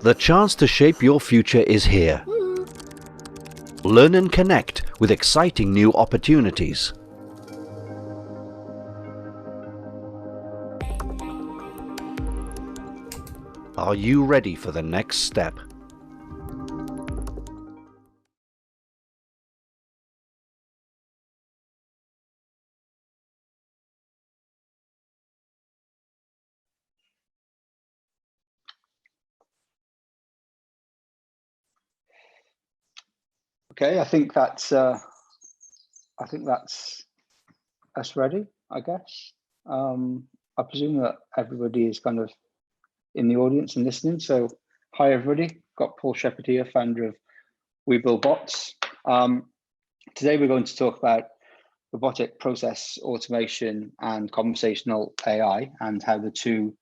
The chance to shape your future is here. Learn and connect with exciting new opportunities. Are you ready for the next step? Okay, I think that's us ready, I guess. I presume that everybody is kind of in the audience and listening. So hi, everybody. Got Paul Shepherd here, founder of We Build Bots. Today we're going to talk about robotic process automation and conversational AI and how the two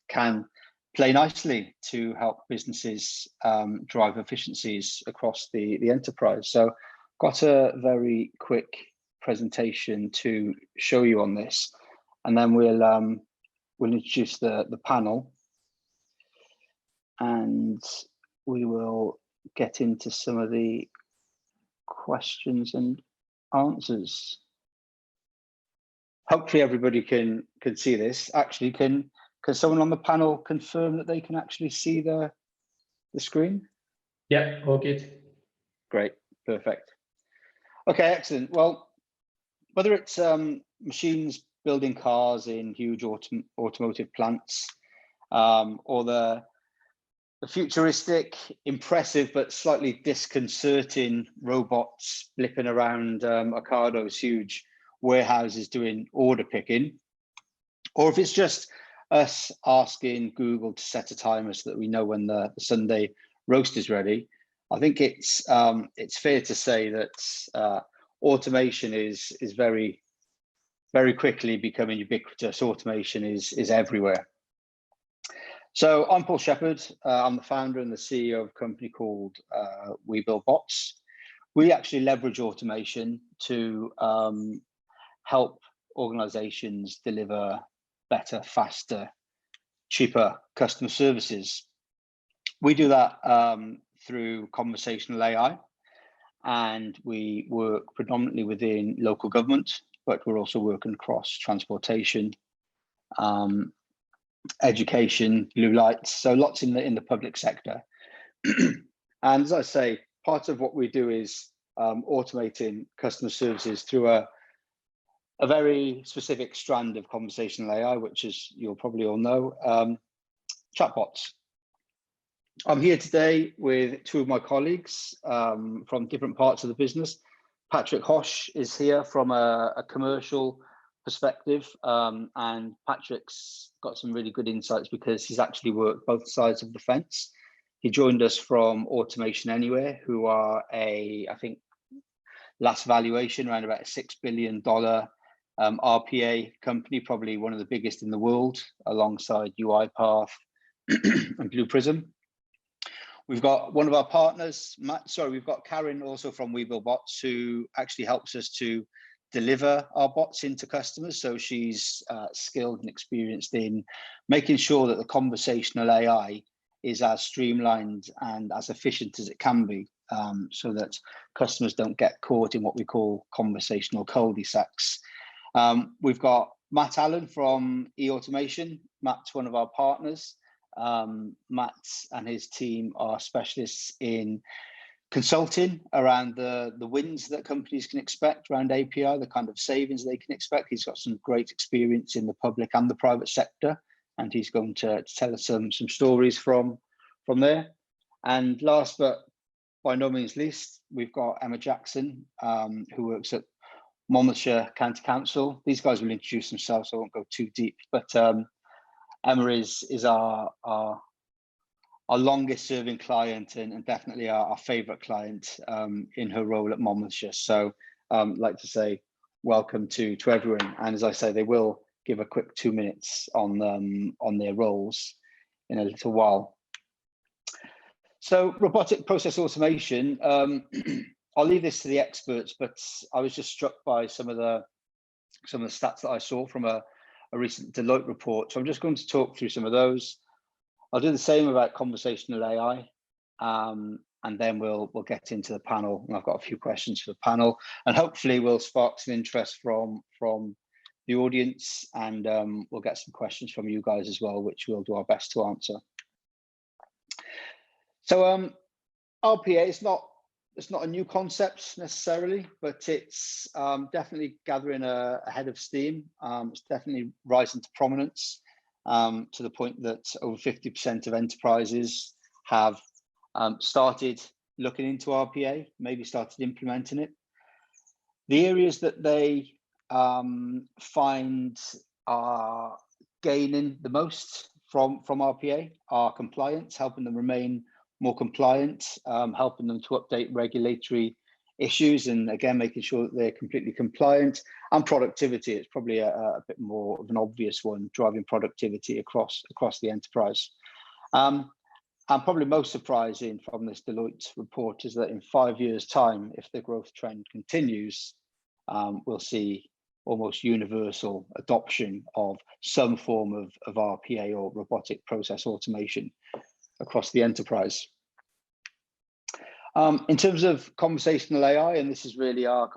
can play nicely to help businesses drive efficiencies across the enterprise. So got a very quick presentation to show you on this, and then we'll introduce the panel, and we will get into some of the questions and answers. Hopefully everybody can see this. Actually, can someone on the panel confirm that they can actually see the screen? Yeah, all good. Great, perfect. Okay, excellent. Well, whether it's machines building cars in huge automotive plants, or the futuristic, impressive, but slightly disconcerting robots blipping around Ocado's huge warehouses doing order picking, or if it's just us asking Google to set a timer so that we know when the Sunday roast is ready, I think it's fair to say that automation is very, very quickly becoming ubiquitous. Automation is everywhere. So I'm Paul Shepherd. I'm the founder and the CEO of a company called We Build Bots. We actually leverage automation to help organizations deliver better, faster, cheaper customer services. We do that through conversational AI, and we work predominantly within local government, but we're also working across transportation, education, blue lights, so lots in the public sector. And as I say, part of what we do is automating customer services through a very specific strand of conversational AI, which is, you'll probably all know, chatbots. I'm here today with two of my colleagues from different parts of the business. Patrick Hosh is here from a commercial perspective, and Patrick's got some really good insights because he's actually worked both sides of the fence. He joined us from Automation Anywhere, who are I think last valuation around about a $6 billion RPA company, probably one of the biggest in the world, alongside UiPath and Blue Prism. We've got one of our partners, we've got Karen also from We Build Bots, who actually helps us to deliver our bots into customers. So she's skilled and experienced in making sure that the conversational AI is as streamlined and as efficient as it can be, so that customers don't get caught in what we call conversational cul-de-sacs. We've got Matt Allen from eAutomation. Matt's one of our partners. Matt and his team are specialists in consulting around the wins that companies can expect around API, the kind of savings they can expect. He's got some great experience in the public and the private sector, and he's going to tell us some stories from there. And last but by no means least, we've got Emma Jackson, who works at Monmouthshire County Council. These guys will introduce themselves, so I won't go too deep, but Emma is our longest serving client and definitely our favorite client in her role at Monmouthshire. So I'd like to say welcome to everyone. And as I say, they will give a quick 2 minutes on their roles in a little while. So robotic process automation, I'll leave this to the experts, but I was just struck by some of the stats that I saw from a recent Deloitte report. So I'm just going to talk through some of those. I'll do the same about conversational AI, and then we'll get into the panel. And I've got a few questions for the panel, and hopefully we'll spark some interest from the audience, and we'll get some questions from you guys as well, which we'll do our best to answer. So RPA is not a new concept necessarily, but it's definitely gathering a head of steam. It's definitely rising to prominence, to the point that over 50% of enterprises have started looking into RPA, maybe started implementing it. The areas that they find are gaining the most from RPA are compliance, helping them remain more compliant, helping them to update regulatory issues, and again, making sure that they're completely compliant, and productivity. It's probably a bit more of an obvious one, driving productivity across the enterprise. And probably most surprising from this Deloitte report is that in 5 years' time, if the growth trend continues, we'll see almost universal adoption of some form of RPA, or robotic process automation, across the enterprise. In terms of conversational AI, and this is really our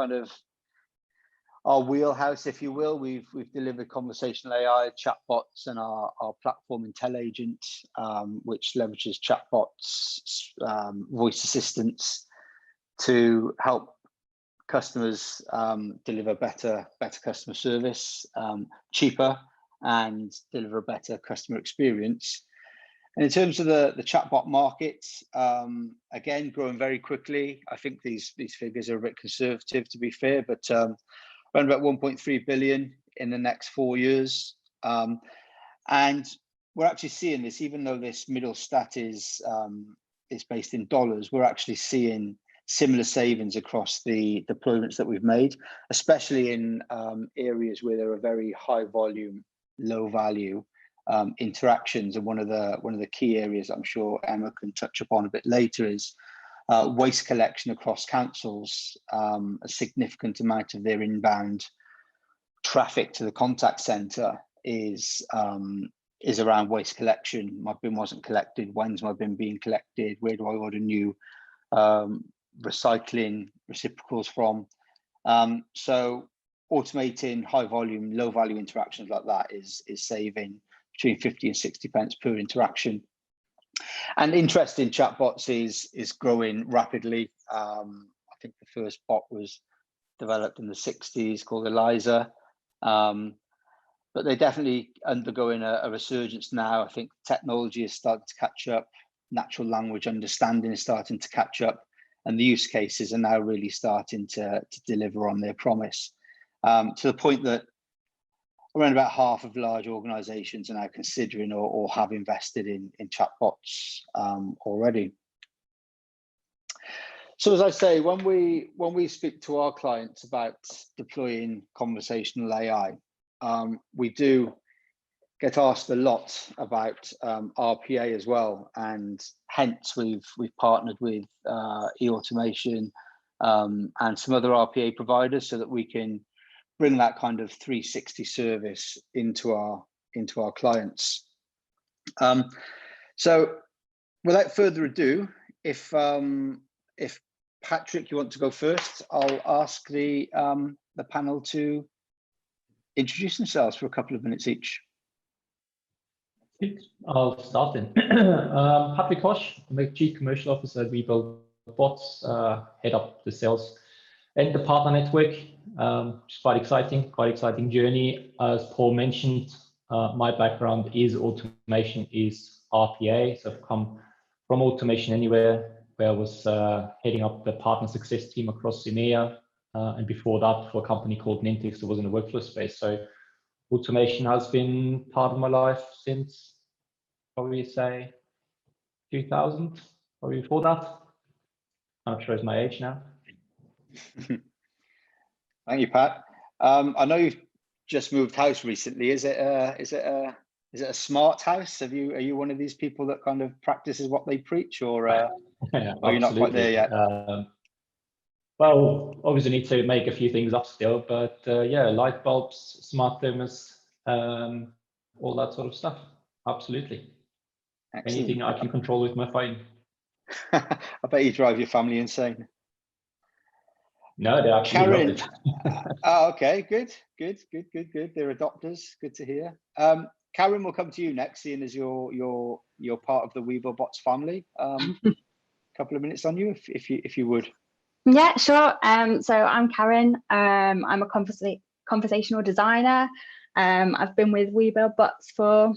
wheelhouse, if you will, we've delivered conversational AI chatbots and our platform IntelliAgent, which leverages chatbots, voice assistants to help customers deliver better customer service, cheaper, and deliver a better customer experience. And in terms of the chatbot market, again, growing very quickly. I think these figures are a bit conservative, to be fair, but around about 1.3 billion in the next 4 years. And we're actually seeing this, even though this middle stat is based in dollars, we're actually seeing similar savings across the deployments that we've made, especially in areas where there are very high volume, low value interactions. And one of the key areas I'm sure Emma can touch upon a bit later is waste collection across councils. A significant amount of their inbound traffic to the contact center is around waste collection. My bin wasn't collected. When's my bin being collected? Where do I order new recycling reciprocals from? So automating high volume, low value interactions like that is saving between 50 and 60 pence per interaction. And interest in chatbots is growing rapidly. I think the first bot was developed in the 60s called Eliza, but they're definitely undergoing a resurgence now. I think technology is starting to catch up, natural language understanding is starting to catch up, and the use cases are now really starting to deliver on their promise, to the point that around about half of large organizations are now considering or have invested in chatbots already. So as I say, when we speak to our clients about deploying conversational AI, we do get asked a lot about RPA as well, and hence we've partnered with eAutomation and some other RPA providers so that we can bring that kind of 360 service into our clients. So without further ado, if Patrick, you want to go first, I'll ask the panel to introduce themselves for a couple of minutes each. I'll start then. Patrick Koch, I'm the Chief Commercial Officer at Rebuild Bots, head up the sales and the partner network. It's quite exciting journey. As Paul mentioned, my background is automation, is RPA. So I've come from Automation Anywhere, where I was heading up the partner success team across EMEA. And before that, for a company called Nintix, that was in the workflow space. So automation has been part of my life since probably say 2000, probably before that. I'm sure it's my age now. Thank you, Pat. I know you've just moved house recently. Is it a smart house? Are you one of these people that kind of practices what they preach, or are you not quite there yet? Well, obviously need to make a few things up still, but yeah, light bulbs, smart thermos, all that sort of stuff. Absolutely. Excellent. Anything I can control with my phone. I bet you drive your family insane. No, they actually Karen. love it. Oh, okay, good. They're adopters. Good to hear. Karen, we'll come to you next, seeing as you're part of the Weeblebots family. Couple of minutes on you, if you would. Yeah, sure. So I'm Karen. I'm a conversational designer. I've been with Weeblebots for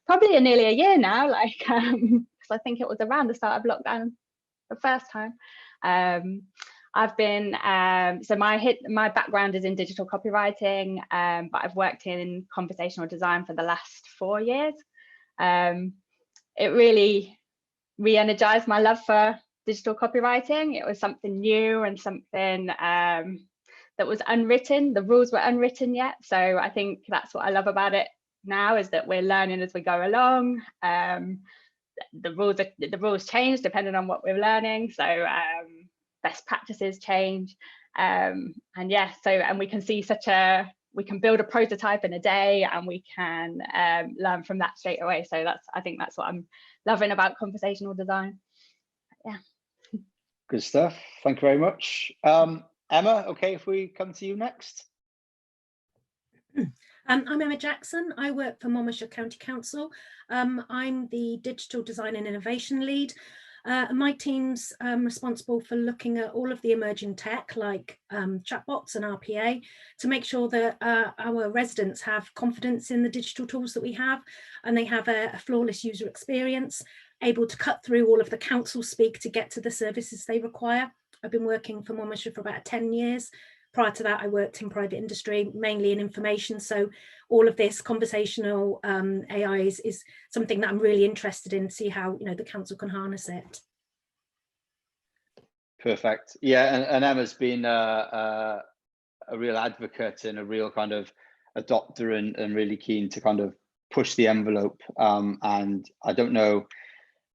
probably nearly a year now, because I think it was around the start of lockdown the first time. I've been so my background is in digital copywriting, but I've worked in conversational design for the last 4 years. It really re-energized my love for digital copywriting. It was something new and something that was unwritten. The rules were unwritten yet, so I think that's what I love about it now, is that we're learning as we go along. The rules change depending on what we're learning, so best practices change, and yeah, and we can see we can build a prototype in a day, and we can learn from that straight away. So I think that's what I'm loving about conversational design. Yeah. Good stuff. Thank you very much. Emma, okay, if we come to you next. I'm Emma Jackson. I work for Monmouthshire County Council. I'm the Digital Design and Innovation Lead. My team's responsible for looking at all of the emerging tech, like chatbots and RPA, to make sure that our residents have confidence in the digital tools that we have, and they have a flawless user experience, able to cut through all of the council speak to get to the services they require. I've been working for Monmouthshire for about 10 years. Prior to that, I worked in private industry, mainly in information. So all of this conversational AI is something that I'm really interested in, see how the council can harness it. Perfect. Yeah, and Emma's been a real advocate and a real kind of adopter and really keen to kind of push the envelope. And I don't know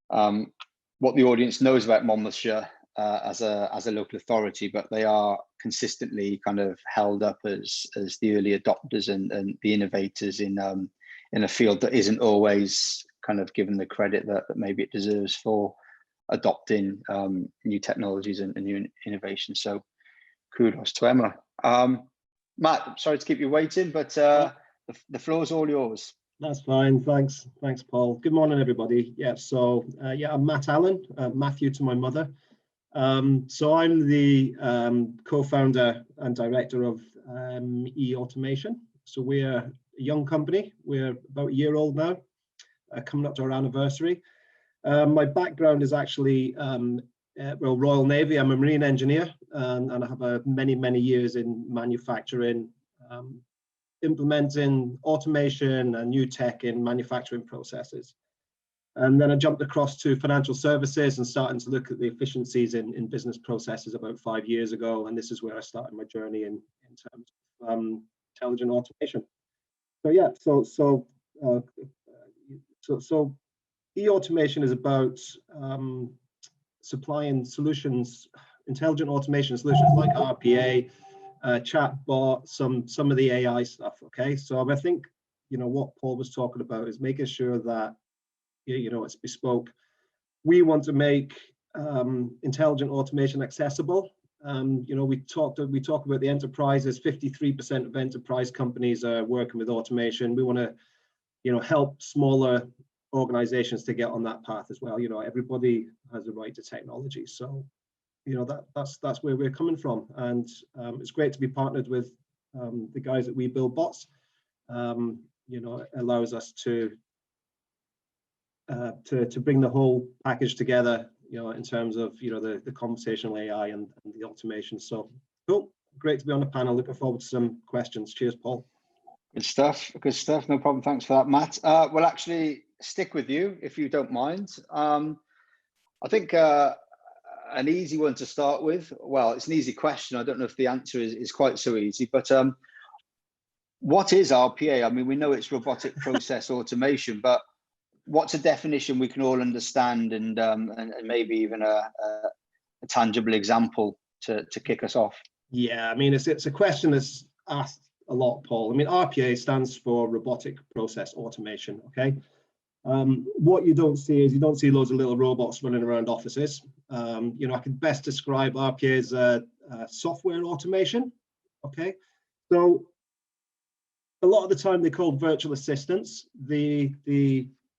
what the audience knows about Monmouthshire as a local authority, but they are consistently kind of held up as the early adopters and the innovators in a field that isn't always kind of given the credit that maybe it deserves for adopting new technologies and new innovations. So kudos to Emma. Matt, I'm sorry to keep you waiting, but the floor is all yours. That's fine. Thanks, Paul. Good morning, everybody. Yeah, so I'm Matt Allen, Matthew to my mother. So I'm the co-founder and director of e-automation. So we're a young company. We're about a year old now, coming up to our anniversary. My background is actually Royal Navy. I'm a marine engineer, and I have many years in manufacturing, implementing automation and new tech in manufacturing processes. And then I jumped across to financial services and starting to look at the efficiencies in business processes about 5 years ago. And this is where I started my journey in terms of intelligent automation. So yeah, so e-automation is about supplying solutions, intelligent automation solutions like RPA, chatbot, some of the AI stuff. Okay, so I think what Paul was talking about is making sure that it's bespoke. We want to make intelligent automation accessible. We talk about the enterprises. 53% of enterprise companies are working with automation. We want to help smaller organizations to get on that path as well. Everybody has a right to technology, so that's where we're coming from, and it's great to be partnered with the guys at Weeblebots. It allows us to bring the whole package together, in terms of the conversational AI and the automation. So cool, great to be on the panel. Looking forward to some questions. Cheers, Paul. Good stuff. No problem. Thanks for that, Matt. We'll actually stick with you if you don't mind. I think an easy one to start with. Well, it's an easy question. I don't know if the answer is quite so easy, but what is RPA? I mean, we know it's robotic process automation, but what's a definition we can all understand, and maybe even a tangible example to kick us off? Yeah, I mean, it's a question that's asked a lot, Paul. I mean, RPA stands for robotic process automation. Okay, What you don't see is loads of little robots running around offices. You know, I can best describe RPA as software automation. Okay, so a lot of the time they're called virtual assistants. The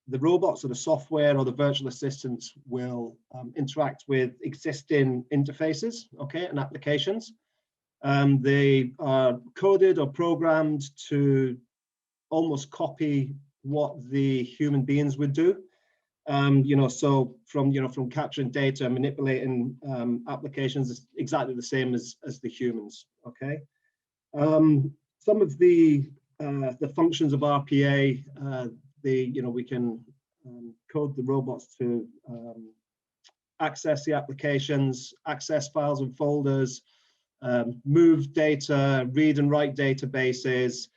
robots or the software or the virtual assistants will interact with existing interfaces, okay, and applications. They are coded or programmed to almost copy what the human beings would do. You know, so from capturing data and manipulating applications is exactly the same as the humans. Okay. Some of the functions of RPA, we can code the robots to access the applications, access files and folders, move data, read and write databases,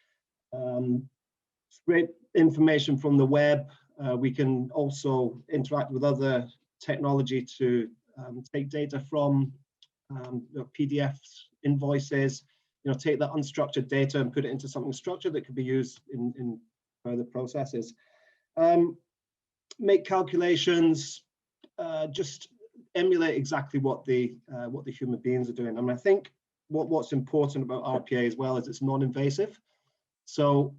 scrape information from the web. We can also interact with other technology to take data from PDFs, invoices, you know, take that unstructured data and put it into something structured that could be used in further processes. Make calculations, just emulate exactly what the human beings are doing. I mean, I think what's important about RPA as well is it's non-invasive. So,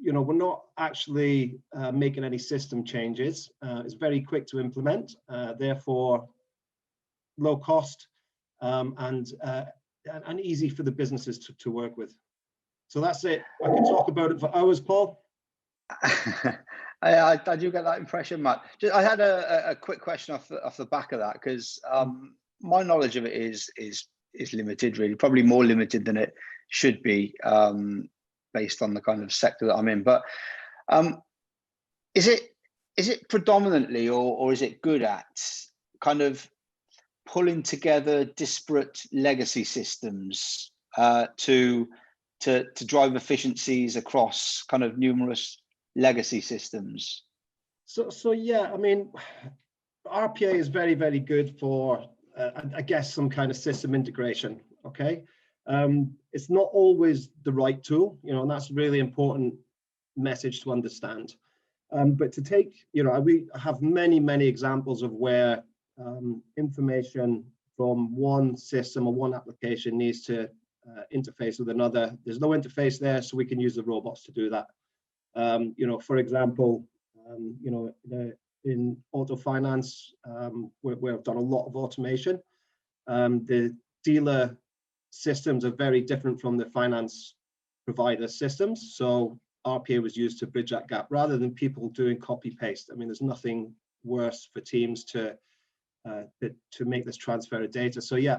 you know, we're not actually making any system changes. It's very quick to implement, therefore low cost and easy for the businesses to work with. So that's it. I could talk about it for hours, Paul. I do get that impression, Matt. I had a quick question off the back of that, because my knowledge of it is limited, really, probably more limited than it should be, based on the kind of sector that I'm in. But is it predominantly, or is it good at kind of pulling together disparate legacy systems to drive efficiencies across kind of numerous legacy systems? So yeah, I mean, RPA is very, very good for I guess some kind of system integration. Okay, it's not always the right tool, you know, and that's a really important message to understand. But to take, you know, we have many examples of where information from one system or one application needs to interface with another. There's no interface there, so we can use the robots to do that. You know, for example, you know, in auto finance, where I've done a lot of automation, the dealer systems are very different from the finance provider systems. So RPA was used to bridge that gap rather than people doing copy paste. I mean, there's nothing worse for teams to make this transfer of data. So yeah,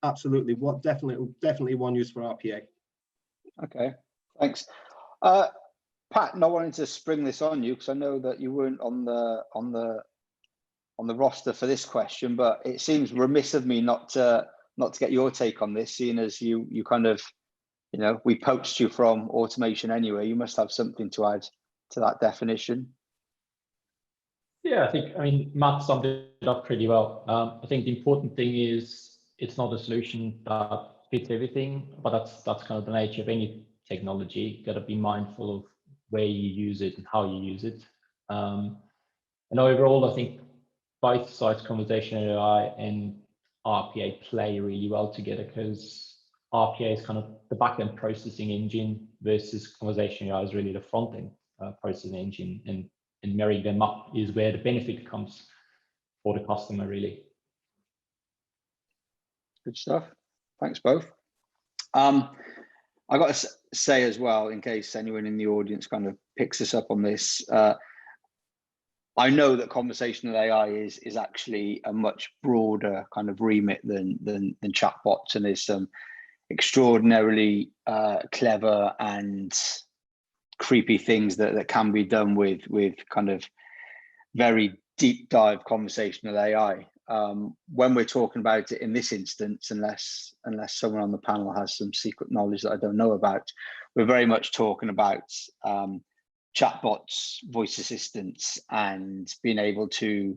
absolutely. Definitely one use for RPA. Okay, thanks. Pat, not wanting to spring this on you, because I know that you weren't on the roster for this question, but it seems remiss of me not to get your take on this, seeing as you kind of, you know, we poached you from automation anyway. You must have something to add to that definition. Yeah, I mean, Matt summed it up pretty well. I think the important thing is it's not a solution that fits everything, but that's kind of the nature of any technology. You got to be mindful of where you use it and how you use it. And overall, I think both sides, conversational AI and RPA, play really well together, because RPA is kind of the back-end processing engine versus conversational AI is really the front-end processing engine, and marrying them up is where the benefit comes for the customer, really. Good stuff. Thanks both. I got to say as well, in case anyone in the audience kind of picks us up on this, I know that conversational AI is actually a much broader kind of remit than chatbots, and there's some extraordinarily clever and creepy things that can be done with kind of very deep dive conversational AI. When we're talking about it in this instance, unless someone on the panel has some secret knowledge that I don't know about, we're very much talking about chatbots, voice assistants, and being able to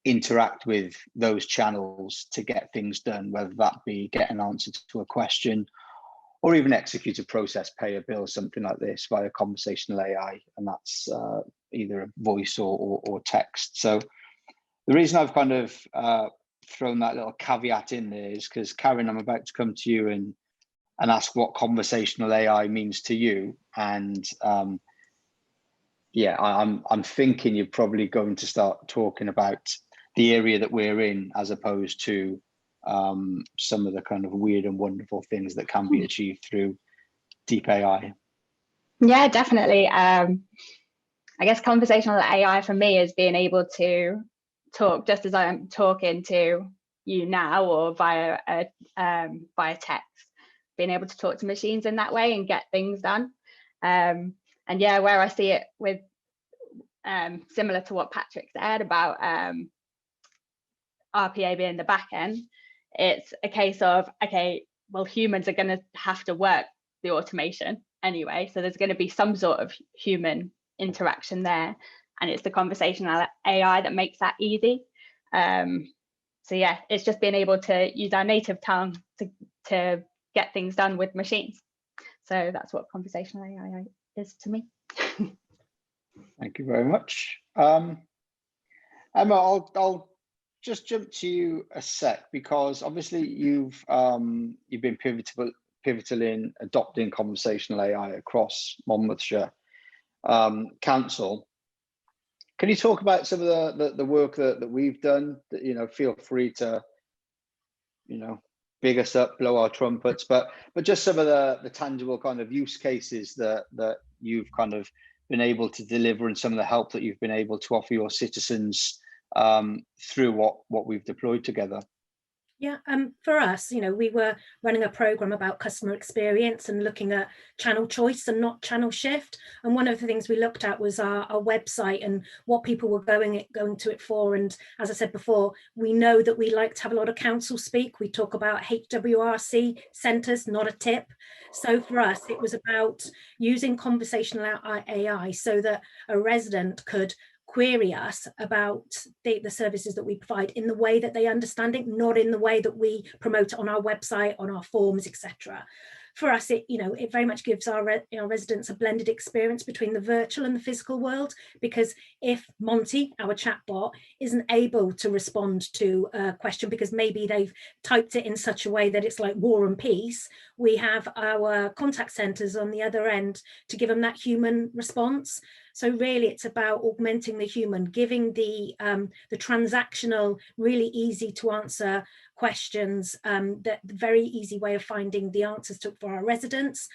interact with those channels to get things done, whether that be get an answer to a question or even execute a process, pay a bill, something like this via conversational AI. And that's either a voice or text. So the reason I've kind of thrown that little caveat in there is because, Karen, I'm about to come to you and ask what conversational AI means to you. And yeah, I'm thinking you're probably going to start talking about the area that we're in, as opposed to some of the kind of weird and wonderful things that can be achieved through deep AI. Yeah, definitely. I guess conversational AI for me is being able to talk just as I'm talking to you now, or via text, being able to talk to machines in that way and get things done. And yeah, where I see it with similar to what Patrick said about RPA being the back end, it's a case of, okay, well, humans are going to have to work the automation anyway, so there's going to be some sort of human interaction there, and it's the conversational AI that makes that easy. So yeah, it's just being able to use our native tongue to get things done with machines. So that's what conversational AI is to me. Thank you very much. Emma, I'll just jump to you a sec, because obviously you've been pivotal in adopting conversational AI across Monmouthshire Council. Can you talk about some of the work that we've done? That, you know, feel free to, you know, big us up, blow our trumpets, but just some of the tangible kind of use cases that you've kind of been able to deliver, and some of the help that you've been able to offer your citizens through what we've deployed together. Yeah, for us, you know, we were running a program about customer experience and looking at channel choice and not channel shift. And one of the things we looked at was our website and what people were going to it for. And as I said before, we know that we like to have a lot of council speak. We talk about HWRC centres, not a tip. So for us, it was about using conversational AI so that a resident could query us about the services that we provide in the way that they understand it, not in the way that we promote it on our website, on our forms, etc. For us, it very much gives our residents a blended experience between the virtual and the physical world, because if Monty, our chatbot, isn't able to respond to a question because maybe they've typed it in such a way that it's like War and Peace, we have our contact centres on the other end to give them that human response. So really, it's about augmenting the human, giving the transactional, really easy to answer questions, that very easy way of finding the answers for our residents.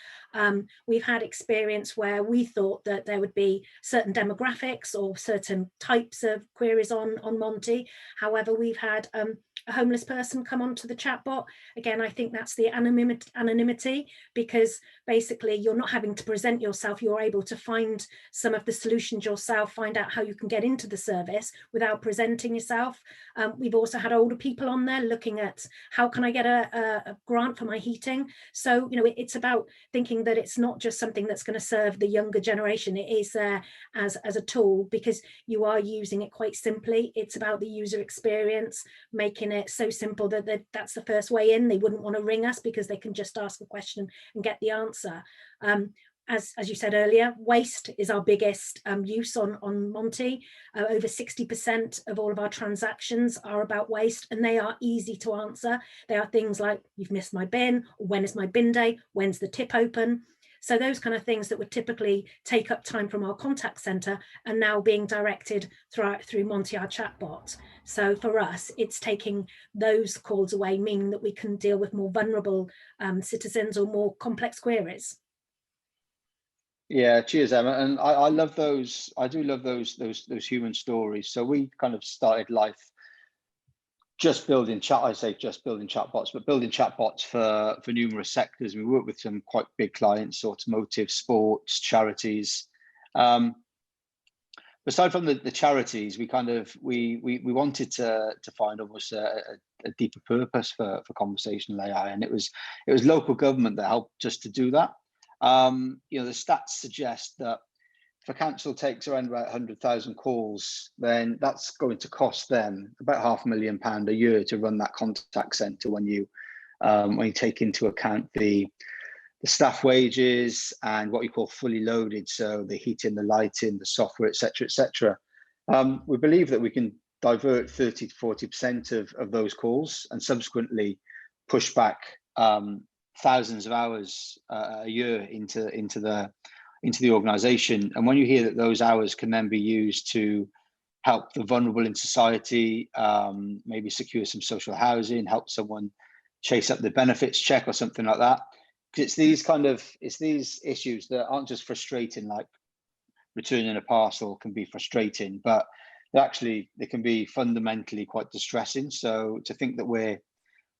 We've had experience where we thought that there would be certain demographics or certain types of queries on Monty. However, we've had a homeless person come onto the chatbot. Again, I think that's the anonymity, because basically you're not having to present yourself, you're able to find some of the solutions yourself, find out how you can get into the service without presenting yourself. We've also had older people on there looking at how can I get a grant for my heating. So, you know, it's about thinking that it's not just something that's going to serve the younger generation. It is there as a tool, because you are using it quite simply. It's about the user experience, making it so simple that that's the first way in. They wouldn't want to ring us because they can just ask a question and get the answer. As you said earlier, waste is our biggest use on Monty. Over 60% of all of our transactions are about waste, and they are easy to answer. They are things like, you've missed my bin, or when is my bin day, when's the tip open? So those kind of things that would typically take up time from our contact centre are now being directed through Monty, our chatbot. So for us, it's taking those calls away, meaning that we can deal with more vulnerable citizens or more complex queries. Yeah, cheers, Emma. And I love those. I do love those human stories. So we kind of started life just building chatbots, but building chatbots for numerous sectors. We work with some quite big clients: automotive, sports, charities. Aside from the charities, we wanted to find almost a deeper purpose for conversational AI, and it was local government that helped us to do that. You know, the stats suggest that if a council takes around about 100,000 calls, then that's going to cost them about £500,000 a year to run that contact centre when you take into account the staff wages and what you call fully loaded, so the heating, the lighting, the software, etc., etc. We believe that we can divert 30 to 40% of those calls and subsequently push back thousands of hours a year into the organization. And when you hear that those hours can then be used to help the vulnerable in society, maybe secure some social housing, help someone chase up the benefits check or something like that. Because it's these issues that aren't just frustrating, like returning a parcel can be frustrating, but actually they can be fundamentally quite distressing. So to think that we're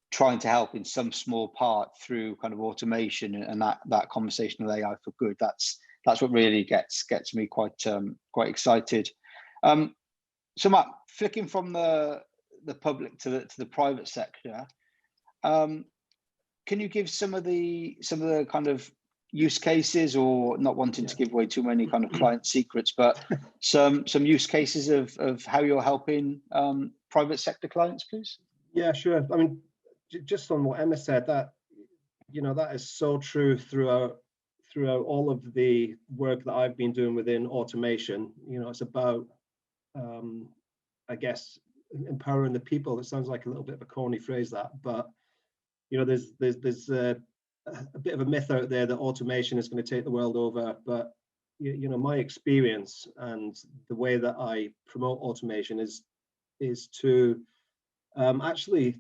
trying to help in some small part through kind of automation and that conversational AI for good, that's what really gets me quite excited. So Matt, flicking from the public to the private sector, can you give some of the kind of use cases, or not wanting to give away too many kind of client secrets, but some use cases of how you're helping private sector clients, please? Yeah, sure. I mean, just on what Emma said, that that is so true throughout all of the work that I've been doing within automation. It's about I guess empowering the people. It sounds like a little bit of a corny phrase, that, but there's a bit of a myth out there that automation is going to take the world over. But my experience and the way that I promote automation is to actually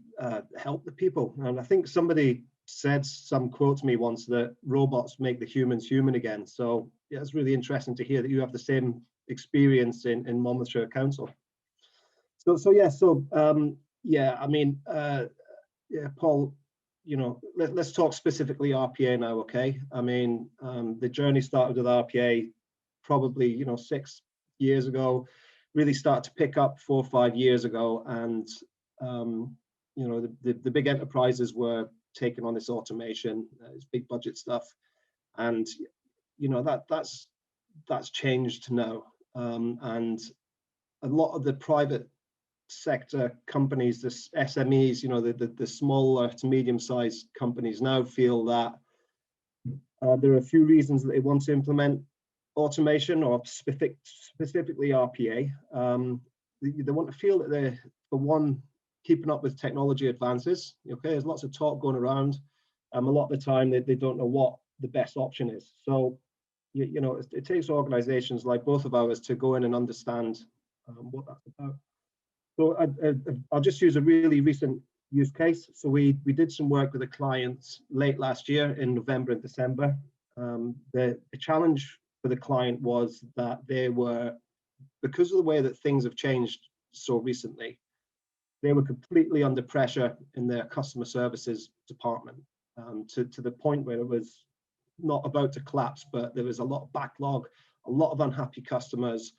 help the people. And I think somebody said some quote to me once that robots make the humans human again. So yeah, it's really interesting to hear that you have the same experience in Monmouthshire Council. I mean, Paul, let's talk specifically RPA now, okay? I mean, the journey started with RPA probably 6 years ago, really started to pick up 4 or 5 years ago, and the big enterprises were taking on this automation, this big budget stuff, and that's changed now, and a lot of the private sector companies, the SMEs, the smaller to medium-sized companies now feel that there are a few reasons that they want to implement automation, or specifically RPA. They want to feel that they're, for one, keeping up with technology advances. Okay, there's lots of talk going around. A lot of the time they don't know what the best option is. So it takes organizations like both of ours to go in and understand what that's about. So I'll just use a really recent use case. So we did some work with a client late last year in November and December. The challenge for the client was that they were, because of the way that things have changed so recently, they were completely under pressure in their customer services department, to the point where it was not about to collapse, but there was a lot of backlog, a lot of unhappy customers,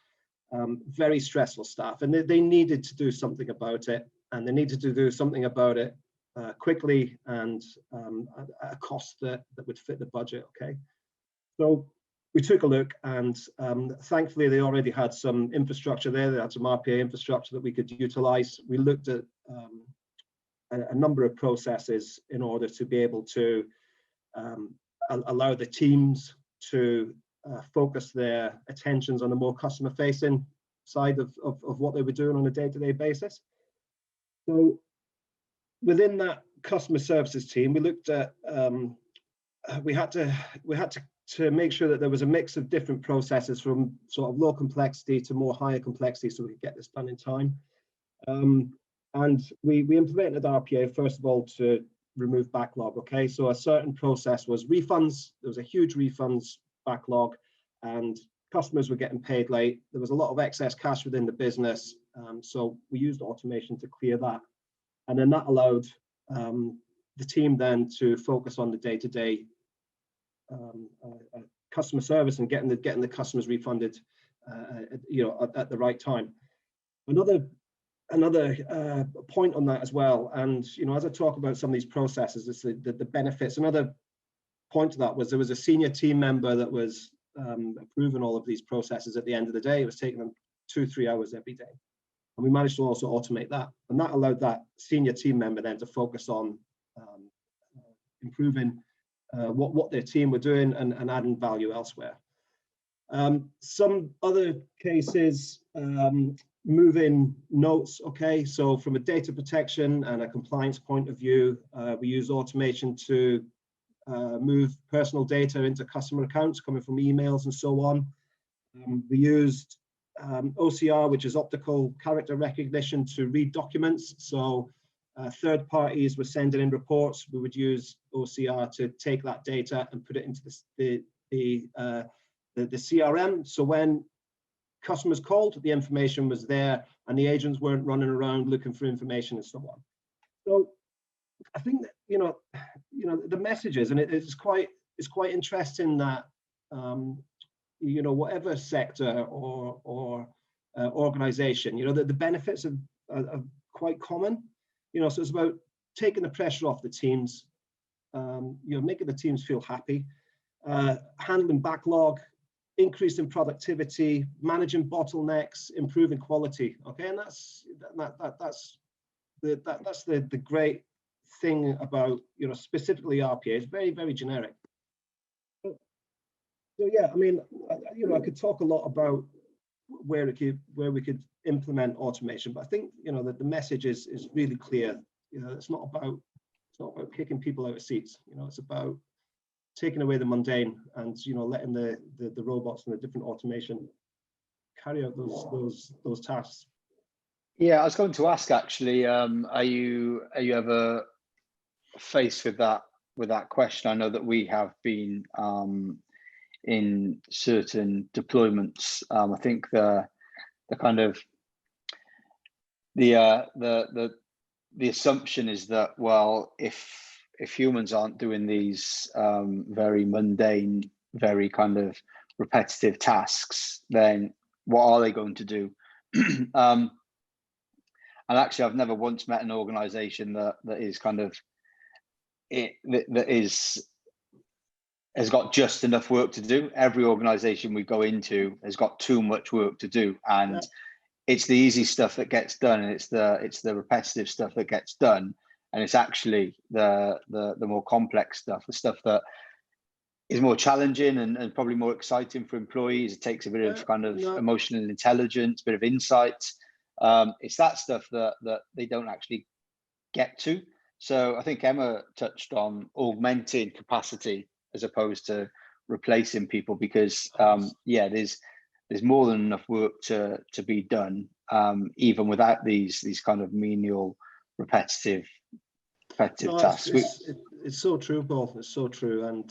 very stressful staff, and they needed to do something about it, and they needed to do something about it quickly and at a cost that would fit the budget. Okay, so we took a look, and thankfully they already had some infrastructure there. They had some RPA infrastructure that we could utilize. We looked at a number of processes in order to be able to allow the teams to focus their attentions on the more customer-facing side of what they were doing on a day-to-day basis. So within that customer services team, we looked at we had to make sure that there was a mix of different processes, from sort of low complexity to more higher complexity, so we could get this done in time. And we implemented RPA, first of all, to remove backlog. Okay, so a certain process was refunds. There was a huge refunds backlog, and customers were getting paid late. There was a lot of excess cash within the business, so we used automation to clear that, and then that allowed the team then to focus on the day-to-day customer service and getting the customers refunded, at the right time. Another point on that as well, and as I talk about some of these processes, it's the benefits. Another point to that was there was a senior team member that was approving all of these processes. At the end of the day, it was taking them 2-3 hours every day, and we managed to also automate that, and that allowed that senior team member then to focus on improving what their team were doing and adding value elsewhere. Some other cases, moving notes. Okay, so from a data protection and a compliance point of view, we use automation to move personal data into customer accounts coming from emails and so on. We used OCR, which is optical character recognition, to read documents. So third parties were sending in reports. We would use OCR to take that data and put it into the CRM. So when customers called, the information was there, and the agents weren't running around looking for information and so on. So I think that the messages, and it's quite interesting that whatever sector or organization, the benefits are quite common. So it's about taking the pressure off the teams, making the teams feel happy, handling backlog, increasing productivity, managing bottlenecks, improving quality. Okay, and that's the great thing about specifically RPA. It's very, very generic. So yeah, I mean, I could talk a lot about where we could implement automation, but I think that the message is really clear. It's not about kicking people out of seats. It's about taking away the mundane and letting the robots and the different automation carry out those tasks. Yeah, I was going to ask actually, are you ever faced with that question? I know that we have been in certain deployments. I think the kind of the assumption is that, well, if humans aren't doing these very mundane, very kind of repetitive tasks, then what are they going to do? And actually, I've never once met an organization that is kind of has got just enough work to do. Every organization we go into has got too much work to do, and it's the easy stuff that gets done, and it's the repetitive stuff that gets done, and it's actually the more complex stuff, the stuff that is more challenging and probably more exciting for employees. It takes a bit of kind of emotional intelligence, a bit of insight. It's that stuff that they don't actually get to. So I think Emma touched on augmenting capacity as opposed to replacing people, because there's more than enough work to be done, even without these kind of menial repetitive tasks. It's so true, Paul. It's so true, and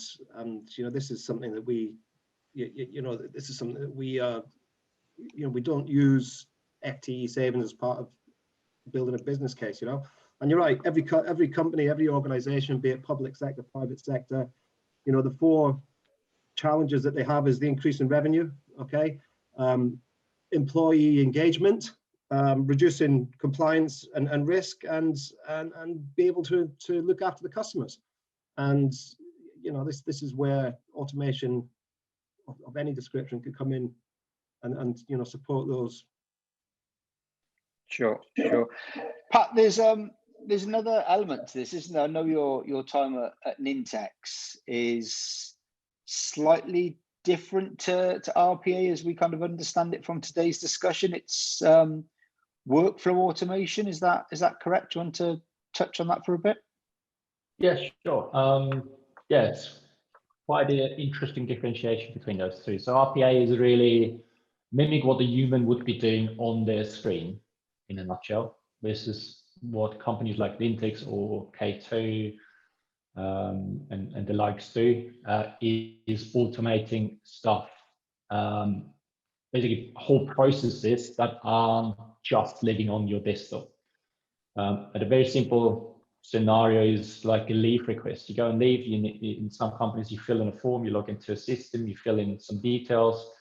this is something that we we don't use FTE savings as part of building a business case. And you're right. Every company, every organization, be it public sector, private sector, the four challenges that they have is the increase in revenue, okay, employee engagement, reducing compliance and risk, and be able to look after the customers. And this is where automation of any description could come in and support those. Sure. Pat, there's another element to this, isn't there? I know your time at Nintex is slightly different to RPA as we kind of understand it from today's discussion. It's workflow automation. Is that correct? Do you want to touch on that for a bit? Yeah, sure. It's quite an interesting differentiation between those two. So RPA is really mimic what the human would be doing on their screen in a nutshell. This is what companies like Nintex or K2 and the likes do, is automating stuff, basically whole processes that aren't just living on your desktop. At a very simple scenario is like a leave request. You go and leave, in some companies you fill in a form, you log into a system, you fill in some details,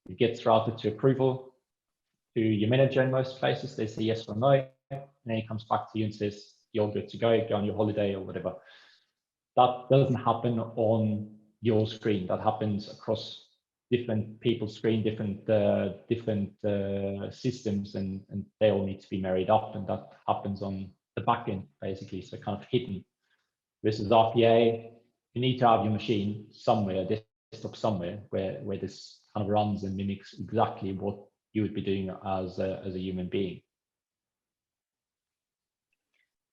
it gets routed to approval to your manager. In most places they say yes or no, and then he comes back to you and says you're good to go on your holiday or whatever. That doesn't happen on your screen. That happens across different people's screen, different systems, and they all need to be married up, and that happens on the back end basically, so kind of hidden. Versus RPA, you need to have your machine somewhere, a desktop somewhere, where this kind of runs and mimics exactly what you would be doing as a human being.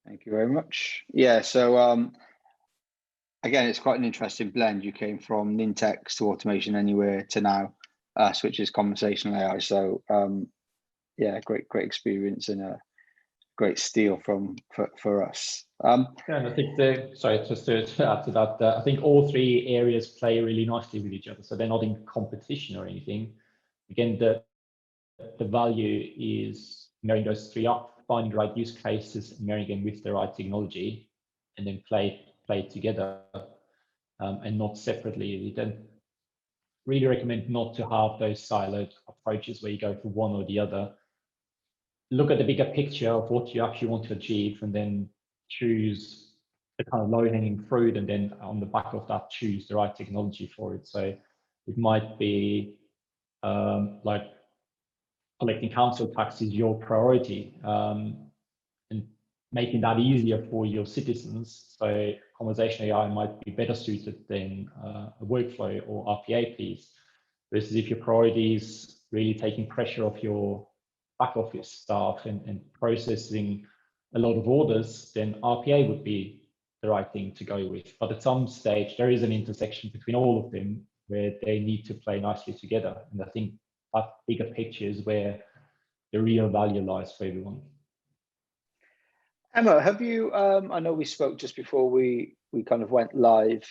Thank you very much. Yeah, so again, it's quite an interesting blend. You came from Nintex to Automation Anywhere to now which is conversational AI. So yeah, great experience and a great steal for us. Yeah, and I think sorry, just to add to that, I think all three areas play really nicely with each other. So they're not in competition or anything. Again, the value is marrying those three up, finding the right use cases, marrying them with the right technology, and then play together and not separately. We don't really recommend not to have those siloed approaches where you go for one or the other. Look at the bigger picture of what you actually want to achieve, and then choose the kind of low-hanging fruit, and then on the back of that, choose the right technology for it. So it might be like collecting council tax is your priority, and making that easier for your citizens. So conversational AI might be better suited than a workflow or RPA piece. Versus if your priority is really taking pressure off your back office staff and processing a lot of orders, then RPA would be the right thing to go with. But at some stage, there is an intersection between all of them where they need to play nicely together. And I think that bigger picture is where the real value lies for everyone. Emma, have you, I know we spoke just before we kind of went live.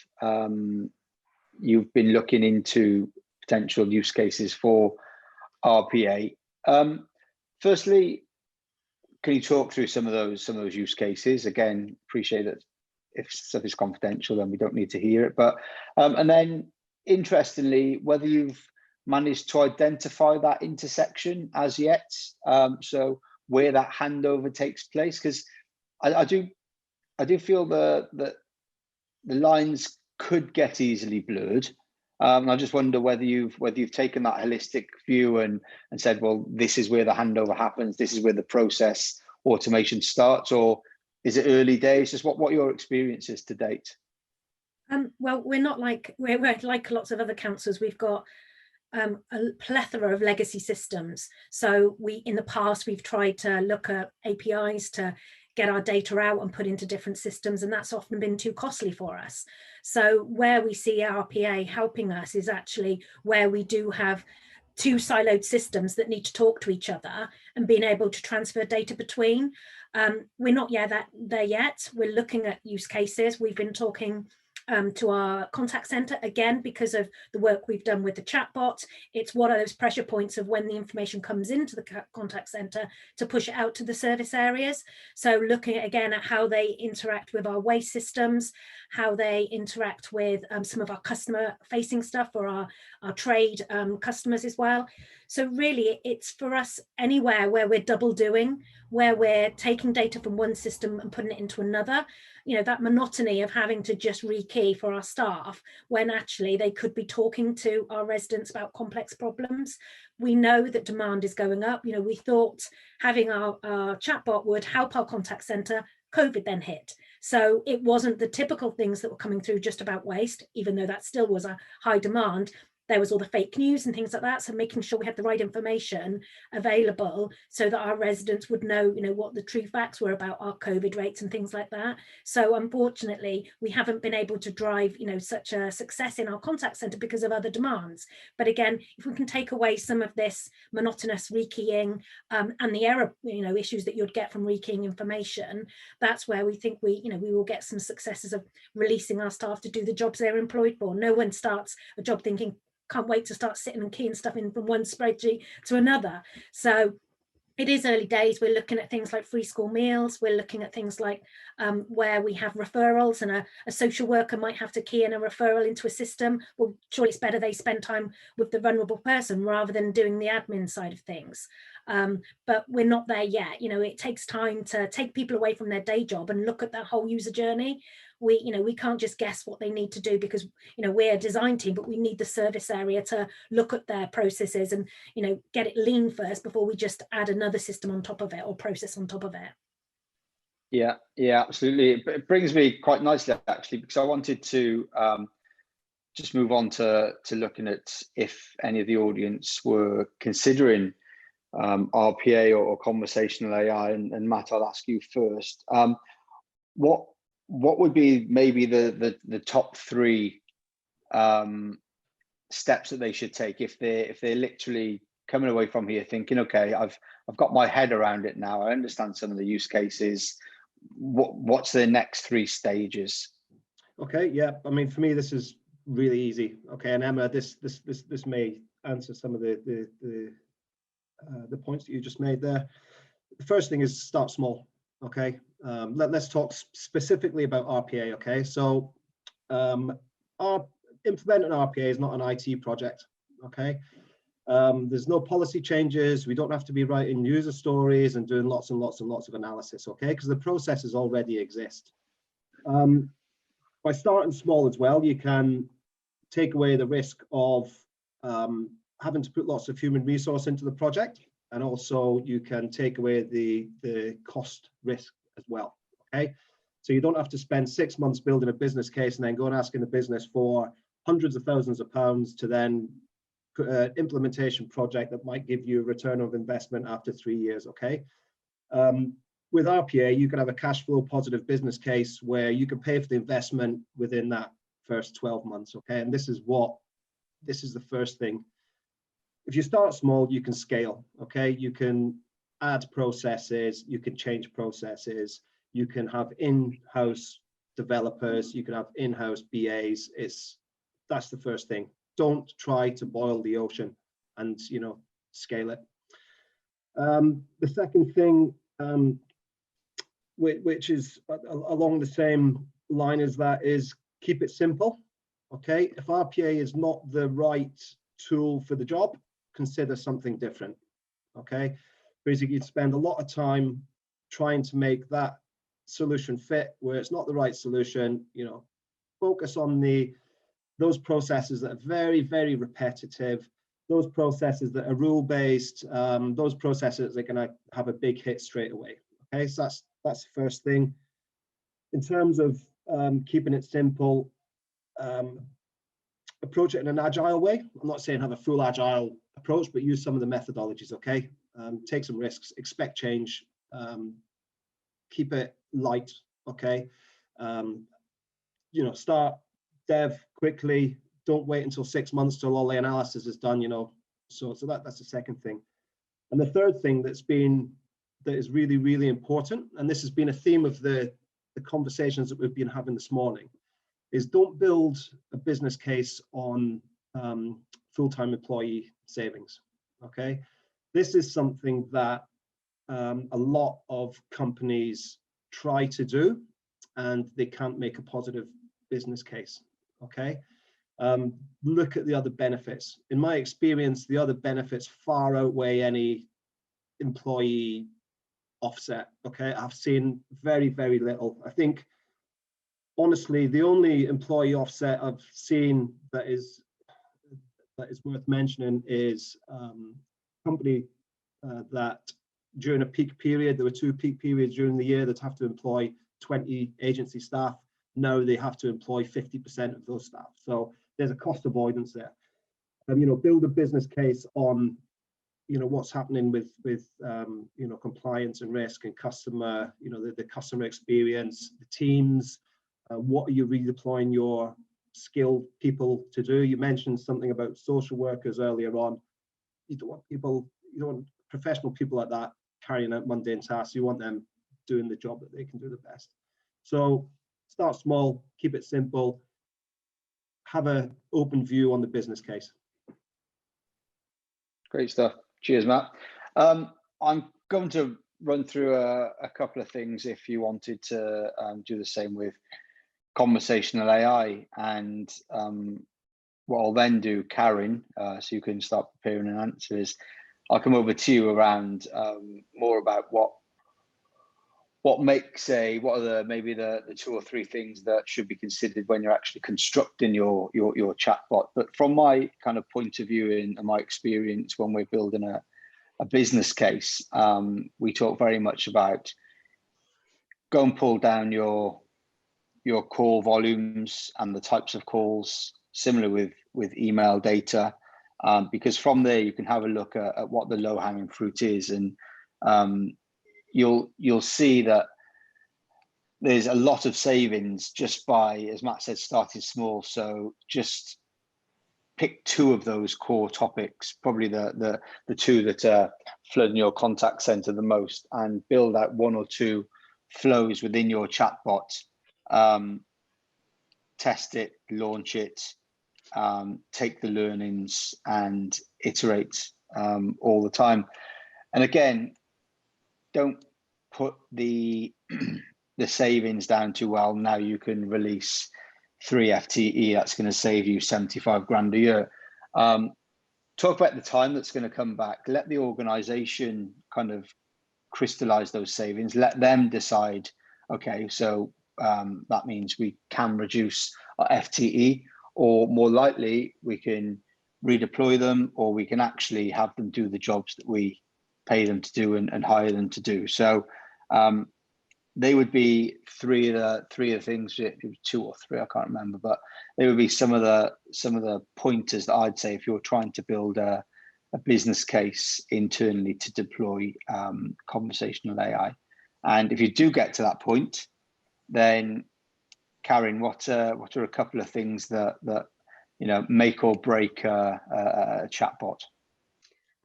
You've been looking into potential use cases for RPA. Firstly, can you talk through some of those use cases? Again, appreciate that if stuff is confidential, then we don't need to hear it. But and then, interestingly, whether you've managed to identify that intersection as yet, so where that handover takes place, because I do feel the lines could get easily blurred. I just wonder whether you've taken that holistic view and said, well, this is where the handover happens, this is where the process automation starts, or is it early days? Just what your experience is to date. Well, we're like lots of other councils. We've got a plethora of legacy systems. So in the past, we've tried to look at APIs to get our data out and put into different systems, and that's often been too costly for us. So where we see RPA helping us is actually where we do have two siloed systems that need to talk to each other and being able to transfer data between. We're not there yet. We're looking at use cases. We've been talking to our contact center, again, because of the work we've done with the chatbot. It's what are those pressure points of when the information comes into the contact center to push it out to the service areas. So looking again at how they interact with our waste systems, how they interact with some of our customer facing stuff or our trade customers as well. So really it's for us anywhere where we're double doing, where we're taking data from one system and putting it into another, that monotony of having to just rekey for our staff when actually they could be talking to our residents about complex problems. We know that demand is going up. We thought having our chatbot would help our contact center. COVID then hit. So it wasn't the typical things that were coming through just about waste, even though that still was a high demand. There was all the fake news and things like that. So making sure we had the right information available so that our residents would know, what the true facts were about our COVID rates and things like that. So unfortunately, we haven't been able to drive, such a success in our contact center because of other demands. But again, if we can take away some of this monotonous rekeying and the error, issues that you'd get from rekeying information, that's where we think we will get some successes of releasing our staff to do the jobs they're employed for. No one starts a job thinking, can't wait to start sitting and keying stuff in from one spreadsheet to another. So it is early days. We're looking at things like free school meals. We're looking at things like where we have referrals and a social worker might have to key in a referral into a system. Well, surely it's better they spend time with the vulnerable person rather than doing the admin side of things. But we're not there yet. It takes time to take people away from their day job and look at that whole user journey. We can't just guess what they need to do because we're a design team, but we need the service area to look at their processes and get it lean first before we just add another system on top of it or process on top of it. Yeah, absolutely. It brings me quite nicely actually, because I wanted to just move on to looking at if any of the audience were considering RPA or conversational AI, and Matt, I'll ask you first. What would be maybe the top three steps that they should take if they're literally coming away from here thinking, okay, I've got my head around it now, I understand some of the use cases. What's the next three stages? Okay, yeah, I mean, for me, this is really easy. Okay, and Emma, this may answer some of the points that you just made there. The first thing is start small. Okay, let's talk specifically about RPA. Okay, so implementing RPA is not an IT project. Okay, there's no policy changes. We don't have to be writing user stories and doing lots and lots and lots of analysis. Okay, because the processes already exist. By starting small as well, you can take away the risk of having to put lots of human resource into the project, and also you can take away the cost risk as well. Okay, so you don't have to spend 6 months building a business case and then go and asking the business for hundreds of thousands of pounds to then put an implementation project that might give you a return of investment after 3 years. Okay. With RPA, you can have a cash flow positive business case where you can pay for the investment within that first 12 months. Okay, and this is the first thing. If you start small, you can scale. Okay, you can add processes, you can change processes, you can have in-house developers, you can have in-house BAs. That's the first thing. Don't try to boil the ocean and scale it. The second thing, which is along the same line as that, is keep it simple. Okay, if RPA is not the right tool for the job, consider something different. Okay, basically you'd spend a lot of time trying to make that solution fit where it's not the right solution. Focus on those processes that are very, very repetitive, those processes that are rule-based, those processes that are going to have a big hit straight away. Okay, so that's the first thing. In terms of keeping it simple, approach it in an agile way. I'm not saying have a full agile approach, but use some of the methodologies. Okay, take some risks, expect change, keep it light. Okay, start dev quickly. Don't wait until 6 months till all the analysis is done. So that's the second thing. And the third thing that is really, really important, and this has been a theme of the conversations that we've been having this morning, is don't build a business case on full-time employee savings. Okay, this is something that a lot of companies try to do, and they can't make a positive business case. Okay, look at the other benefits. In my experience, the other benefits far outweigh any employee offset. Okay, I've seen very, very little. I think honestly, the only employee offset I've seen that is worth mentioning is a company that during a peak period, there were 2 peak periods during the year that have to employ 20 agency staff. Now they have to employ 50% of those staff. So there's a cost avoidance there. Build a business case on what's happening with compliance and risk and customer, the customer experience, the teams. What are you redeploying your skilled people to do? You mentioned something about social workers earlier on. You don't want professional people like that carrying out mundane tasks. You want them doing the job that they can do the best. So start small, keep it simple, have an open view on the business case. Great stuff. Cheers, Matt. I'm going to run through a couple of things if you wanted to do the same with conversational AI, and what I'll then do, Karen, so you can start preparing an answer, is I'll come over to you around more about what are maybe the 2 or 3 things that should be considered when you're actually constructing your chatbot. But from my kind of point of view and my experience, when we're building a business case, we talk very much about go and pull down your call volumes and the types of calls, similar with email data, because from there you can have a look at what the low-hanging fruit is, and you'll see that there's a lot of savings just by, as Matt said, starting small. So just pick 2 of those core topics, probably the 2 that are flooding your contact center the most, and build out 1 or 2 flows within your chatbot. Test it, launch it, take the learnings and iterate all the time. And again, don't put the savings down to, well, now you can release 3 FTE, that's going to save you 75 grand a year. Talk about the time that's going to come back. Let the organization kind of crystallize those savings. Let them decide, okay, so that means we can reduce our FTE, or more likely we can redeploy them, or we can actually have them do the jobs that we pay them to do and hire them to do. So they would be 3 of the things, 2 or 3, I can't remember, but they would be some of the pointers that I'd say if you're trying to build a business case internally to deploy conversational AI. And if you do get to that point, then Karen, what are a couple of things that make or break a chatbot?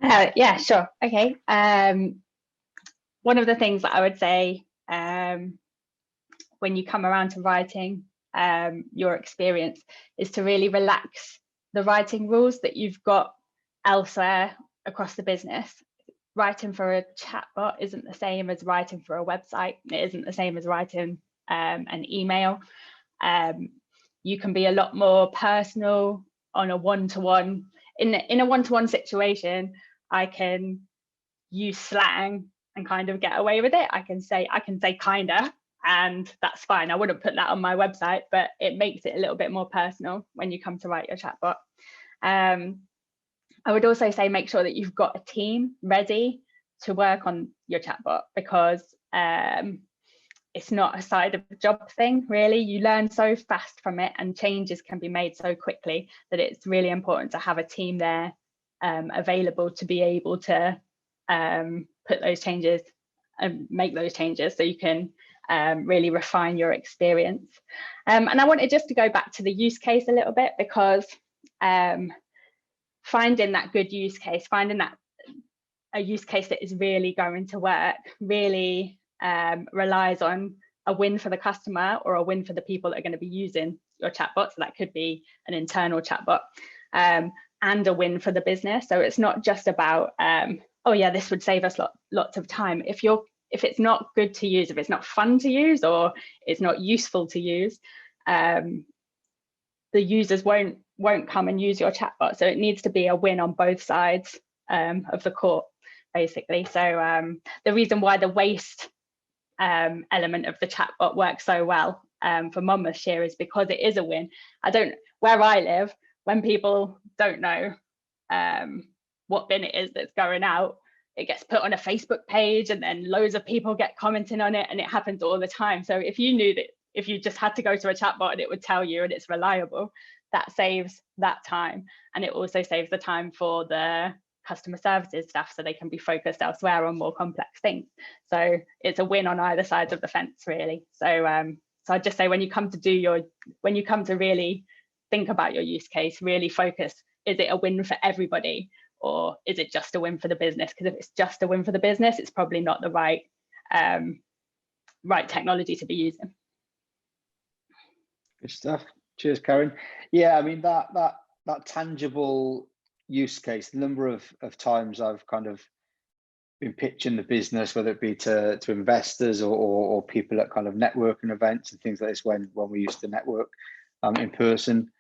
Yeah, sure. Okay. One of the things that I would say when you come around to writing your experience is to really relax the writing rules that you've got elsewhere across the business. Writing for a chatbot isn't the same as writing for a website. It isn't the same as writing an email. You can be a lot more personal on a one-to-one. In a one-to-one situation, I can use slang and kind of get away with it. I can say kinda, and that's fine. I wouldn't put that on my website, but it makes it a little bit more personal when you come to write your chatbot. I would also say make sure that you've got a team ready to work on your chatbot, because it's not a side of the job thing, really. You learn so fast from it, and changes can be made so quickly that it's really important to have a team there available to be able to put those changes and make those changes, so you can really refine your experience. And I wanted just to go back to the use case a little bit, because finding that good use case, finding that a use case that is really going to work, really relies on a win for the customer or a win for the people that are going to be using your chatbot. So that could be an internal chatbot, and a win for the business. So it's not just about, oh yeah, this would save us lots of time. If it's not good to use, if it's not fun to use, or it's not useful to use, the users won't come and use your chatbot. So it needs to be a win on both sides of the court, basically. So the reason why the waste element of the chatbot works so well for Monmouthshire is because it is a win. Where I live, when people don't know what bin it is that's going out, it gets put on a Facebook page, and then loads of people get commenting on it, and it happens all the time. So if you knew that, if you just had to go to a chatbot and it would tell you and it's reliable, that saves that time. And it also saves the time for the customer services staff, so they can be focused elsewhere on more complex things. So it's a win on either sides of the fence, really. So I'd just say when you come to really think about your use case, really focus, is it a win for everybody, or is it just a win for the business? Because if it's just a win for the business, it's probably not the right technology to be using. Good stuff. Cheers, Karen. Yeah, I mean, that tangible use case, the number of times I've kind of been pitching the business, whether it be to investors or people at kind of networking events and things like this, when we used to network in person.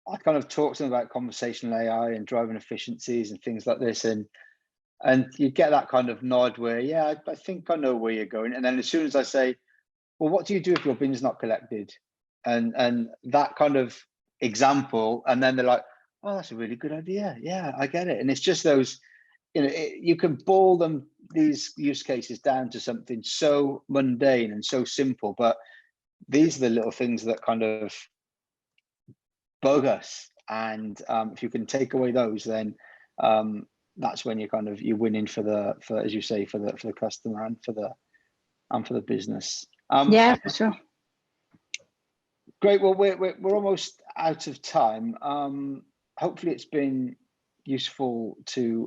I kind of talked to them about conversational AI and driving efficiencies and things like this, and you get that kind of nod where, yeah, I think I know where you're going. And then as soon as I say, well, what do you do if your bin's not collected? And that kind of example, and then they're like, oh, that's a really good idea. Yeah, I get it. And it's just those you can boil these use cases down to something so mundane and so simple, but these are the little things that kind of bug us. And if you can take away those, then that's when you're winning for as you say, for the customer and for the business. Yeah, for sure. Great. Well, we're almost out of time. Hopefully, it's been useful to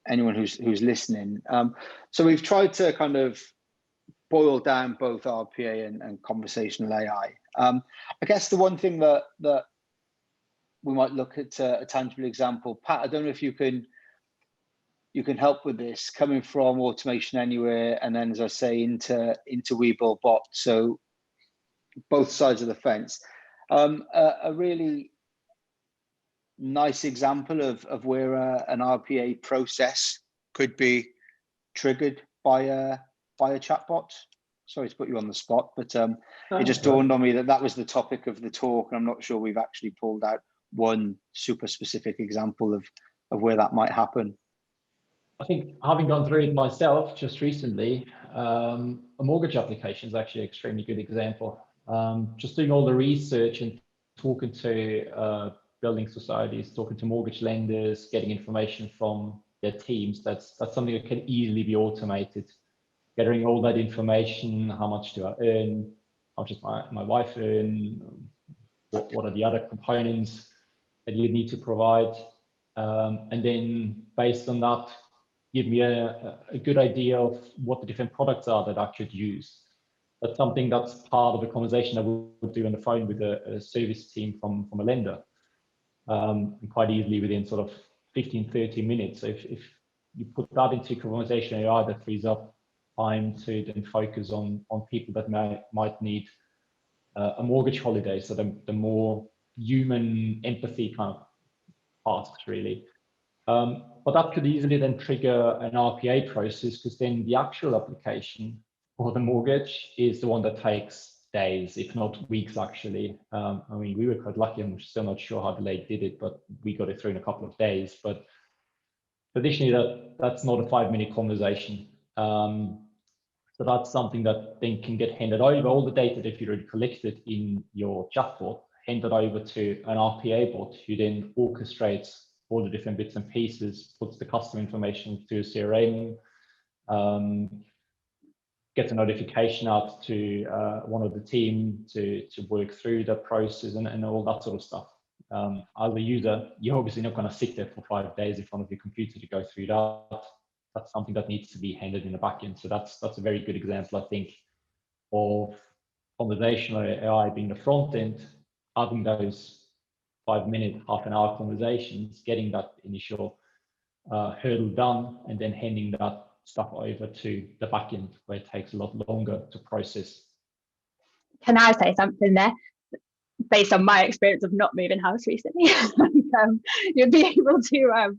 anyone who's listening. So we've tried to kind of boil down both RPA and conversational AI. I guess the one thing that we might look at a tangible example. Pat, I don't know if you can help with this, coming from Automation Anywhere and then, as I say, into Webuild Bots. So both sides of the fence. A really nice example of where an RPA process could be triggered by a chatbot. Sorry to put you on the spot, but it just dawned on me that was the topic of the talk, and I'm not sure we've actually pulled out one super specific example of where that might happen. I think, having gone through it myself just recently, a mortgage application is actually an extremely good example. Just doing all the research and talking to building societies, talking to mortgage lenders, getting information from their teams, that's something that can easily be automated. Gathering all that information, how much do I earn, how much does my wife earn, what are the other components that you need to provide, and then based on that, give me a good idea of what the different products are that I could use. That's something that's part of a conversation that we would do on the phone with a service team from a lender, and quite easily within sort of 15-30 minutes. So if you put that into conversational AI, that frees up time to then focus on people that might need a mortgage holiday. So the more human empathy kind of tasks, really. But that could easily then trigger an RPA process, because then the actual application for the mortgage is the one that takes days, if not weeks, actually. I mean, we were quite lucky. I'm still not sure how the lady did it, but we got it through in a couple of days. But traditionally, that's not a 5-minute conversation. So that's something that then can get handed over. All the data that you've already collected in your chatbot, handed over to an RPA bot, who then orchestrates all the different bits and pieces, puts the customer information to a CRM, gets a notification out to one of the team to work through the process and all that sort of stuff. As a user, you're obviously not going to sit there for 5 days in front of your computer to go through that. That's something that needs to be handled in the back end. So that's a very good example, I think, of conversational AI being the front end, having those 5-minute, half-an-hour conversations, getting that initial hurdle done, and then handing that stuff over to the back end, where it takes a lot longer to process. Can I say something there? Based on my experience of not moving house recently, you'd be able to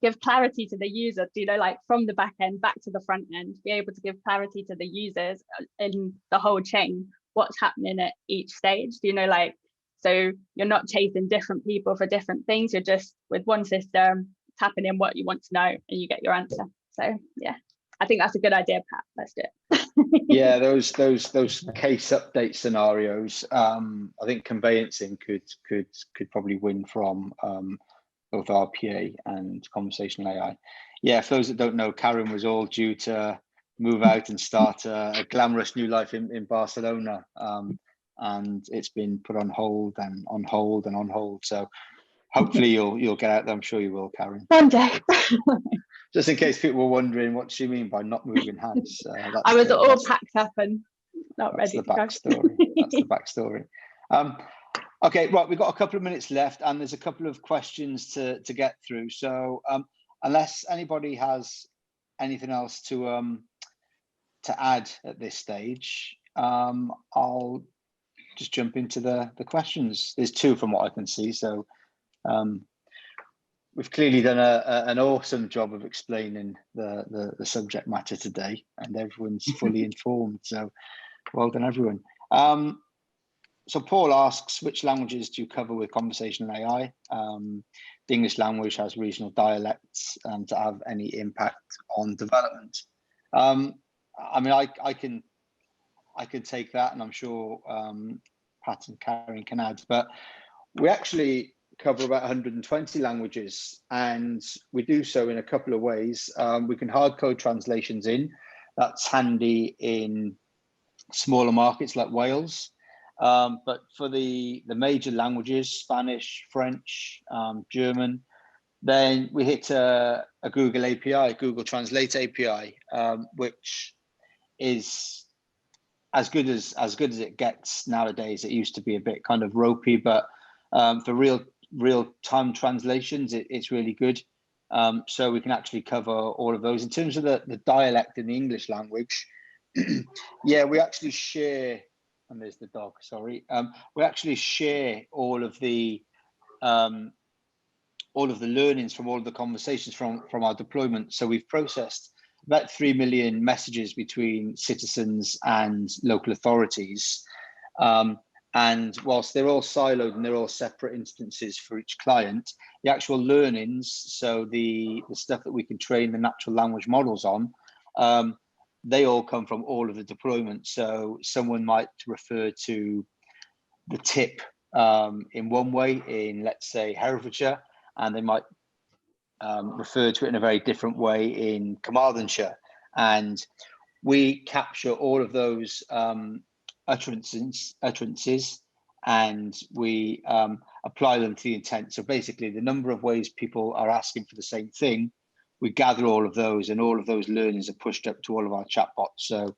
give clarity to the user, like from the back end back to the front end, be able to give clarity to the users in the whole chain, what's happening at each stage, like, so you're not chasing different people for different things, you're just with one system tapping in what you want to know and you get your answer. So yeah, I think that's a good idea, Pat. Let's do it. Yeah, those case update scenarios, I think conveyancing could probably win from both RPA and conversational AI. Yeah, for those that don't know, Karen was all due to move out and start a glamorous new life in Barcelona, and it's been put on hold and on hold and on hold. So hopefully you'll get out there. I'm sure you will, Karen. One day. Just in case people were wondering what she mean by not moving house. I was all packed up and not ready to go. That's the backstory. Okay, right, we've got a couple of minutes left, and there's a couple of questions to get through. So unless anybody has anything else to add at this stage, I'll just jump into the questions. There's 2 from what I can see. So we've clearly done an awesome job of explaining the subject matter today, and everyone's fully informed. So well done, everyone. So Paul asks, which languages do you cover with conversational AI? The English language has regional dialects to have any impact on development. I mean, I can take that, and I'm sure Pat and Karen can add, but we actually cover about 120 languages, and we do so in a couple of ways. We can hard code translations in. That's handy in smaller markets like Wales. But for the major languages, Spanish, French, German, then we hit a Google API, Google Translate API, which is as good as it gets nowadays. It used to be a bit kind of ropey, but for real time translations, it's really good. So we can actually cover all of those. In terms of the dialect in the English language, yeah, we actually share, and there's the dog, sorry. We actually share all of the learnings from all of the conversations from our deployment. So we've processed about 3 million messages between citizens and local authorities. And whilst they're all siloed and they're all separate instances for each client, the actual learnings, so the stuff that we can train the natural language models on, they all come from all of the deployments. So someone might refer to the tip in one way in, let's say, Herefordshire, and they might refer to it in a very different way in Carmarthenshire. And we capture all of those utterances, and we apply them to the intent. So basically, the number of ways people are asking for the same thing, we gather all of those, and all of those learnings are pushed up to all of our chatbots. So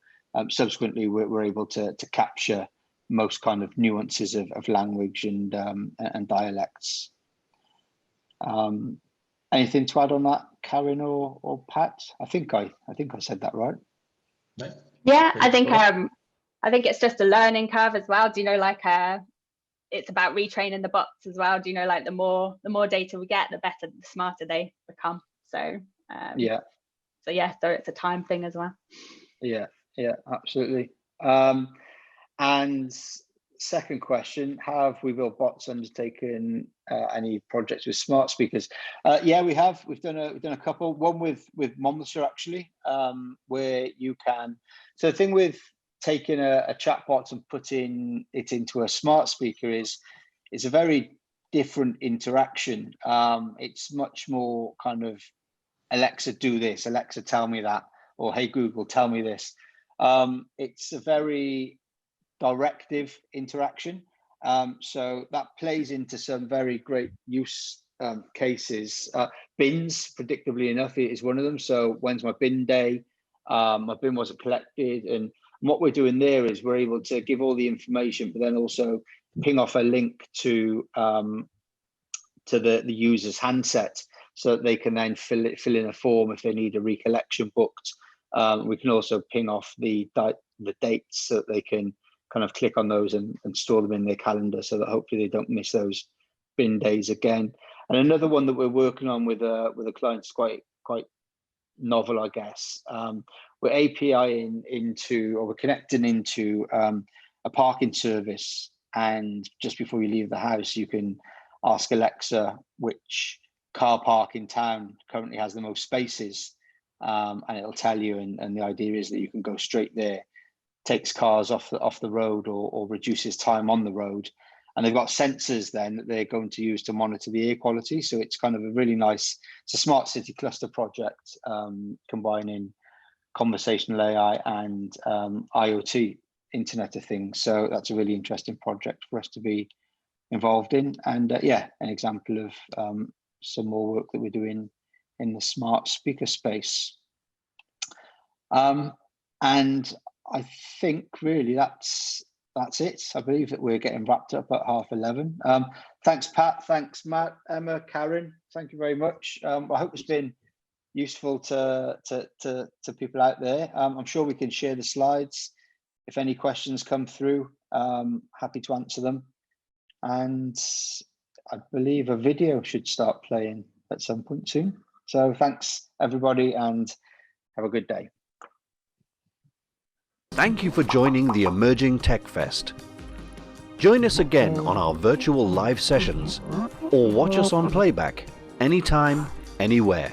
subsequently, we're able to capture most kind of nuances of language and dialects. Anything to add on that, Karen or Pat? I think I said that right. Yeah, I think it's just a learning curve as well. Do you know, like it's about retraining the bots as well. Do you know, like the more data we get, the better, the smarter they become. So yeah. So it's a time thing as well. Yeah, absolutely. And second question, have Webuild Bots undertaken any projects with smart speakers? Yeah, we have. We've done a couple. One with Monmouthshire actually, where you can. So the thing with taking a chatbot and putting it into a smart speaker is a very different interaction. It's much more kind of Alexa, do this. Alexa, tell me that. Or hey Google, tell me this. It's a very directive interaction. So that plays into some very great use cases. Bins, predictably enough, is one of them. So when's my bin day? My bin wasn't collected. And what we're doing there is we're able to give all the information, but then also ping off a link to the user's handset, so that they can then fill in a form if they need a recollection booked. We can also ping off the dates so that they can kind of click on those and store them in their calendar, so that hopefully they don't miss those bin days again. And another one that we're working on with a client is quite novel, I guess. We're APIing into, or we're connecting into a parking service, and just before you leave the house, you can ask Alexa which car park in town currently has the most spaces, and it'll tell you. And the idea is that you can go straight there, takes cars off the road, or reduces time on the road. And they've got sensors then that they're going to use to monitor the air quality. So it's kind of a really nice, it's a smart city cluster project, combining conversational AI and IoT, Internet of Things. So that's a really interesting project for us to be involved in. And yeah, an example of some more work that we're doing in the smart speaker space. And I think really that's it. I believe that we're getting wrapped up at 11:30. Thanks, Pat. Thanks, Matt, Emma, Karen. Thank you very much. I hope it's been useful to people out there. I'm sure we can share the slides. If any questions come through, happy to answer them. And I believe a video should start playing at some point soon. So thanks, everybody, and have a good day. Thank you for joining the Emerging Tech Fest. Join us again on our virtual live sessions or watch us on playback anytime, anywhere.